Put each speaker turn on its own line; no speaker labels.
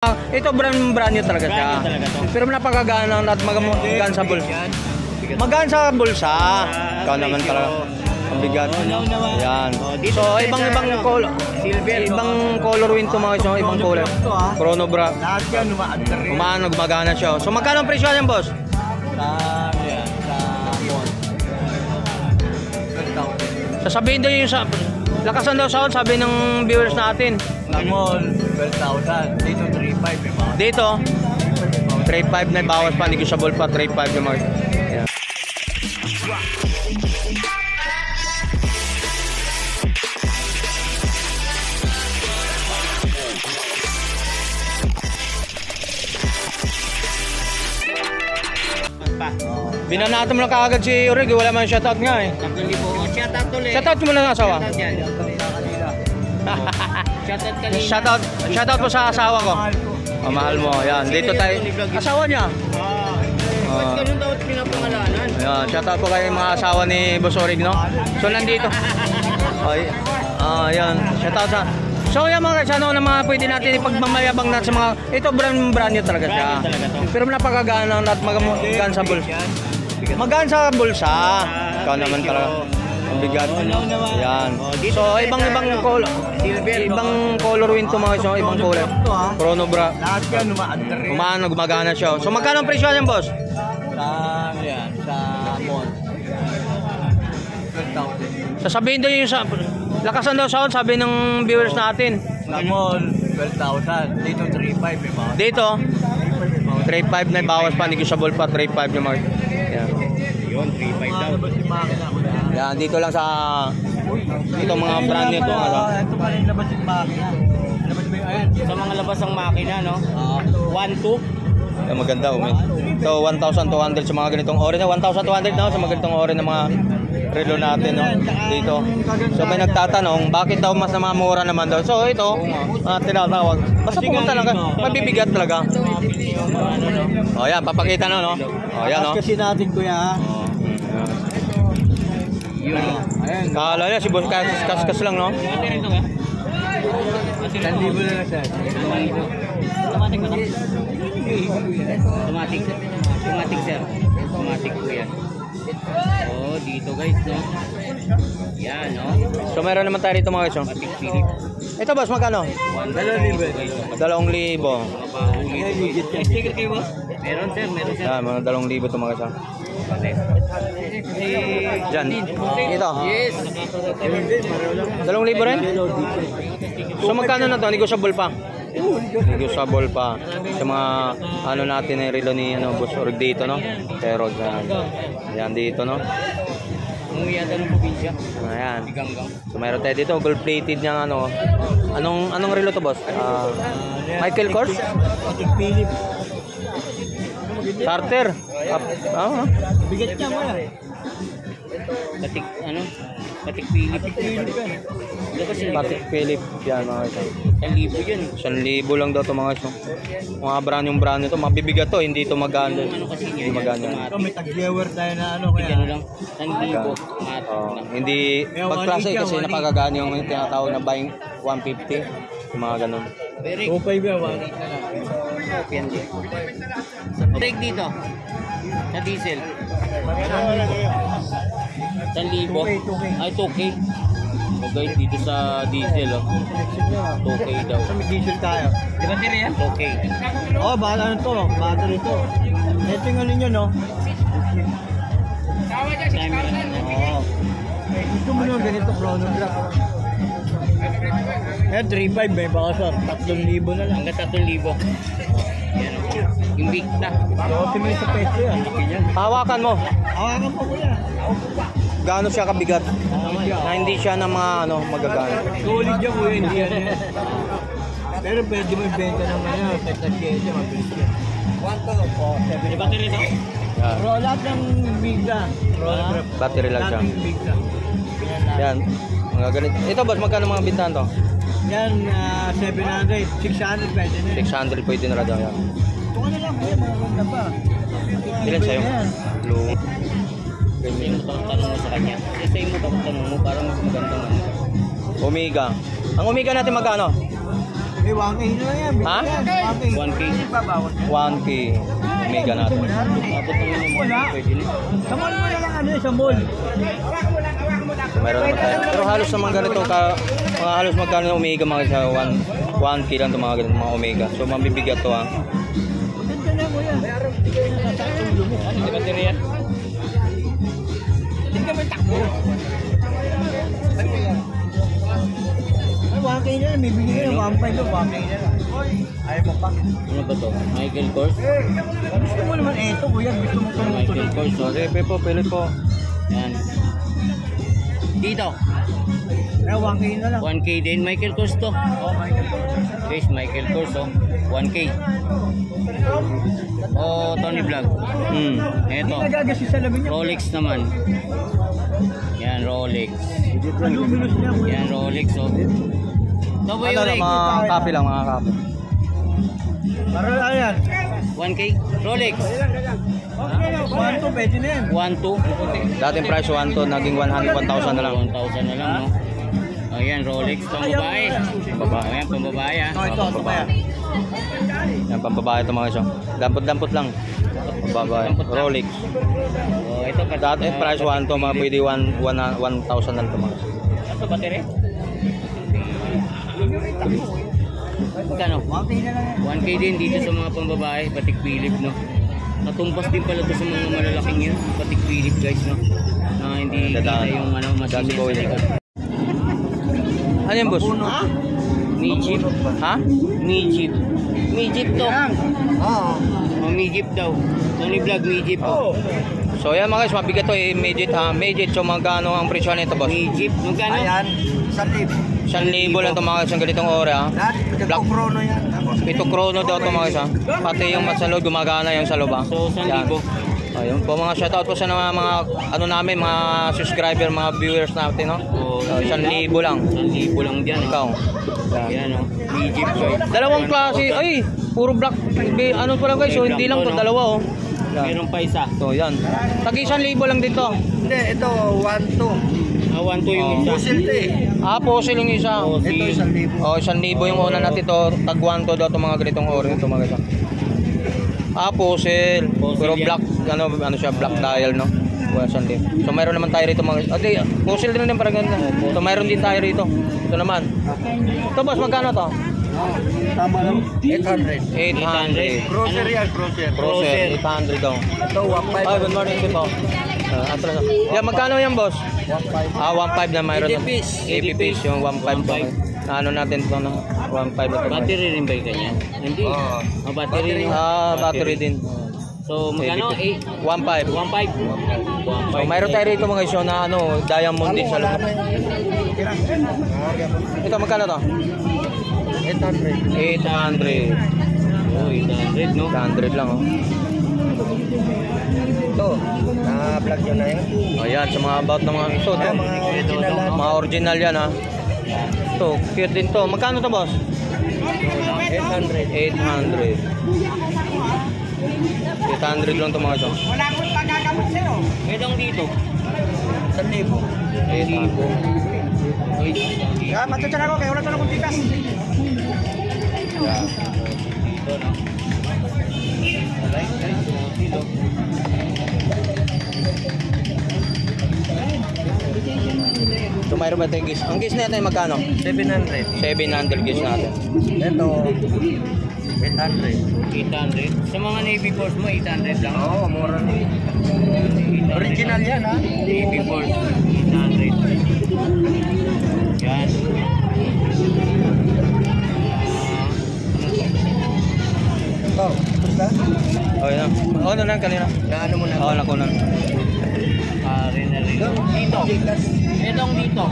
Ito brand new talaga siya. Pero napakagana at magaan sa bulsa. Magaan sa bulsa. Ikaw naman talaga. Ang bigat. Yan. So ibang color. Ibang color win to mga isang ibang color. Chrono bra. Umaano gumagana siya. So magkano ang presyo niyan, boss? Sasabihin daw yung sa lakasan daw sound, sabi ng viewers natin.
Lamon, 12,000. Dito, 3,500.
Dito, 3,500 na bawas pa, negotiable pa, 3,500 yung mga. Ayan. Binanato mo lang kaagad si Urig, wala man shoutout nga eh.
Shoutout ulit.
Shoutout mo lang ang asawa. Shoutout mo sa asawa ko. Oh, mahal mo. Yan, dito tayo. Asawa niya.
Ba't ganun daw pinapangalanan?
Yan, shoutout po kayo mga asawa ni Boss Urig, no? So nandito. Ay, yan. Shoutout sa. So yan mga kasano na mga pwede natin ipagmamayabang na sa mga ito brand new talaga siya. Pero napakagana at magaan sa bulsa. Magaan sa bulsa. Ikaw naman talaga. Ang bigat. Yan. So ibang color. Ibang color win to mga isang ibang color. Chrono bra.
Lahat yan,
umaano gumagana siya. So magkano ang presyo niyan, boss?
Sa mall. 12,000.
Sasabihin daw yung sa lakasan daw sound, sabi ng viewers natin.
Lamon, 12,000. Dito, 3,500.
Dito, 3,500 na bawas pa, negotiable pa, 3,500 yung mga. Yan.
Yun, 3,500 daw.
Yan, dito lang sa dito mga brand nito.
Ito pa rin labas yung makina. Labas mo yung ayan.
Sa mga labas ng makina, no? 1,200.
Yan, maganda, umin. So, 1,200 sa mga ganitong ori na. 1,200 na sa mga ganitong ori na mga relo natin, no? Dito. So, may nagtatanong, bakit daw mas namamura naman daw? So, ito, tinatawag. Basta pumunta lang ka. Mabibigat talaga. O, yan, papakita na, no? O, yan, no?
Kasi natin, kuya.
Kala niya, si Boss Kaskas lang, no?
1,000 na lang siya.
Automatic ba ito? Automatic. Automatic, sir. Automatic po yan. Oh, dito guys, no? Yan, no?
So, meron naman tayo rito mga guys, no?
Automatic Philip.
Ito, boss, magkano?
2,000.
2,000.
Sticker kayo, boss? Meron, sir. Meron, sir.
Yan, mga 2,000 ito mga guys, no? Diyan. Ito.
Yes.
2,000 rin? So, magkano na to? Negotiable pa. Negotiable pa. Sa mga ano natin na relo ni Boss Urig dito, no? Pero yan dito, no?
Umiyata ng probinsya.
Ayan.
Ganggang.
So, mayroon tayo dito. Gold plated niya, ano. Anong relo to, boss? Michael Kors?
Philip.
Starter.
Bigat niya mo yan.
Patik, ano? Patik Philip.
Patik Philip. Yan, mga ito.
1,000 yun.
1,000 lang daw ito, mga ito. Mga brand ito. Mabibigat to. Hindi ito maganda.
Ano kasi
Hindi
yun?
maganda.
Ito, may tag-viewer tayo na ano kaya.
Ano lang? 1,000.
Hindi pagklase kasi napagagaan yung tinatawag na buying 150. Yung mga ganun.
Very
2,500 yan, 1.
break dito. Sa diesel. 1,000. Ay, 2K. Okay, dito sa diesel, oh. 2K daw.
Sa may diesel tayo.
Di ba tira yan? 2K.
Oh, bahala na to. Battery to. Ito yung ano nyo, no?
Camera.
Oo. Gusto mo naman ganito, chronograph. Eh, 3,500 may baka sa 3,000 na lang.
Hanggang 3,000. Yan, oh. Yung big na.
So, may sa peso yan.
Hawakan mo.
Hawakan po kuya.
Gaano siya kabigat? Na hindi siya na mga magagana.
Solid yan kuya, hindi yan yan. Pero pwede mo ibenta naman yan. Set na siya, mabilis yan. 1,2.
Di ba tira ito?
Yan.
Roll up ng bigla.
Battery lang siya.
Lahat ng bigla.
Yan. Mga ganito. Ito, boss, magkano mga bintahan to?
Yan, 700. 600 pwede na.
600 pwede na daw yan.
Ito ka na lang kuya, mga ganda pa.
Ilan sa'yo? Blue.
Sa'yo mo tanong mo sa kanya. Sa'yo mo tanong mo para mas magandang ano.
Omega. Ang Omega natin magkano?
Eh, 1K na lang yan.
Ha?
1K.
1K. Omega natin.
Tapos naman yung
Wala.
pwede na.
Sa mall mo na lang ano sa mall.
Meron naman tayo. Pero halos naman ganito mga halos magkano ng Omega mga sa 1K lang itong mga ganito mga Omega. So mabibigat to ha.
Ganda na mo yan.
Ano di baterya?
Hindi ka may takbo. Ay, 1K na lang. May bigay na 1.5 to 1K na lang. Ayaw mo pa.
Ano ba to? Michael Kors?
Gusto mo naman eto, kuya. Gusto mo
Michael
tumutulog.
Kors.
So sige po, pilit po.
Yan. Dito.
Ay, 1K na lang.
1K din. Michael Kors to.
Oh, my God.
Guys, Michael Kors oh. 1K. Oh, Tony Vlog.
Hmm.
Hindi
Eto.
nagagasi sa labi niya.
Rolex naman. Yan, Rolex.
Luminous niya, kuya.
Yan, Rolex oh. Ito po
Ano
yung
lang,
ring.
mga kape lang, mga kape.
Para ayan.
1K. Rolex.
Okay, 1 pwede na yan.
1,2.
Dating price 1 to, naging 1,000 na lang.
1,000 na lang, no? Ayan, Rolex. Pambabae.
Babae.
Ayan, pambabae ah.
Ito pa yan.
Yan, pampabae ito mga isyo. Dampot-dampot lang. Pampabae. Rolex.
Oh, ito pa.
Dating price 1 to, mga pwede 1,000 na lang ito mga isyo.
Ito, battery? Magkano?
1K na lang yan.
1K din dito sa mga pambabae, Patek Philippe, no? Natumpas din pala to sa mga malalaking yun, Patek Philippe guys, no? Na hindi kita yung ano, masinis sa likod.
Ano yan, boss?
Ha?
Mijip.
Ha?
Mijip. Mijip to.
Oo.
Oh, Mijip daw. Tony Vlog, Mijip. Oh.
So yan mga guys, mabigat to eh, midget. So magkano ang presyo nito, boss?
Mijip. Magkano?
Ayan, 1,000.
1,000 lang ito mga guys, ang ganitong ore ha.
Lahat,
Black.
chrono yan.
Ito chrono daw ito mga guys ha. Pati yung sa loob, gumagana yung sa loob ha.
So, 1,000.
Ayun po mga shoutout po sa mga ano namin, mga subscriber, mga viewers natin no.
Oh,
So, 1,000 lang.
1,000 lang dyan.
Ikaw.
Yan, oh. Mijip guys.
Dalawang klase. Ay, puro black. Ano pa lang guys, so hindi lang to, dalawa oh. Yan.
Meron pa isa.
So yan. Tagi 1,000 lang dito.
Hindi, ito, 1,2.
1,2 yung isa.
Pusil to eh.
Fossil yung isa.
Ito, 1,000.
Oh, 1,000 yung una natin to. Tag 1 to daw itong mga ganitong ore ito mga guys. Fossil. Pero
yan.
black, ano siya, black dial no. 1,000. So mayroon naman tayo rito mga. Okay, fossil din parang ganito. So mayroon din tayo rito. Ito naman. Ito boss, magkano to?
Tama lang. 800.
800.
Grocer yan, grocer.
Grocer, 800 daw.
Ito, 1,500.
Ay, good morning po. Yan, magkano yan, boss?
1,500.
1,500 na mayroon.
80 piece.
80 piece, yung 1,500 to. Ano natin ito na 1,500 na ito.
Battery rin ba yung ganyan? Hindi.
Oo.
Oh, battery rin.
Battery din.
So, magkano?
1,500.
1,500.
So, mayroon tayo rito mga isyo na diamond din sa loob. Ito, magkano to?
800.
800.
Oh, 800, no?
800 lang, oh.
Ito, na-vlog nyo na yan.
Ayan, sa mga about ng mga ito, to.
Mga original lang.
Mga original yan, ha. Ito, cute din to. Magkano to, boss?
800.
800. 800 lang to mga ito.
Wala akong pagkakamot sa'yo.
Itong dito.
1,000.
800.
Kaya matutunan ako, kaya wala ito na kong tikas.
Dito, no? Dito.
So mayroon ba tayong gis? Ang gis natin magkano?
700.
700 gis natin.
Ito, 800.
800. Sa mga Navy Force mo, 800 lang.
Oo, mura na. Original yan, ha?
Navy Force, 800. Yan.
Ito, basta?
Oh, yan. Oh, ano na kanina?
Gaano mo na?
Oh, nakunan.
Rin na rin. Dito.
Tikas.
Itong dito.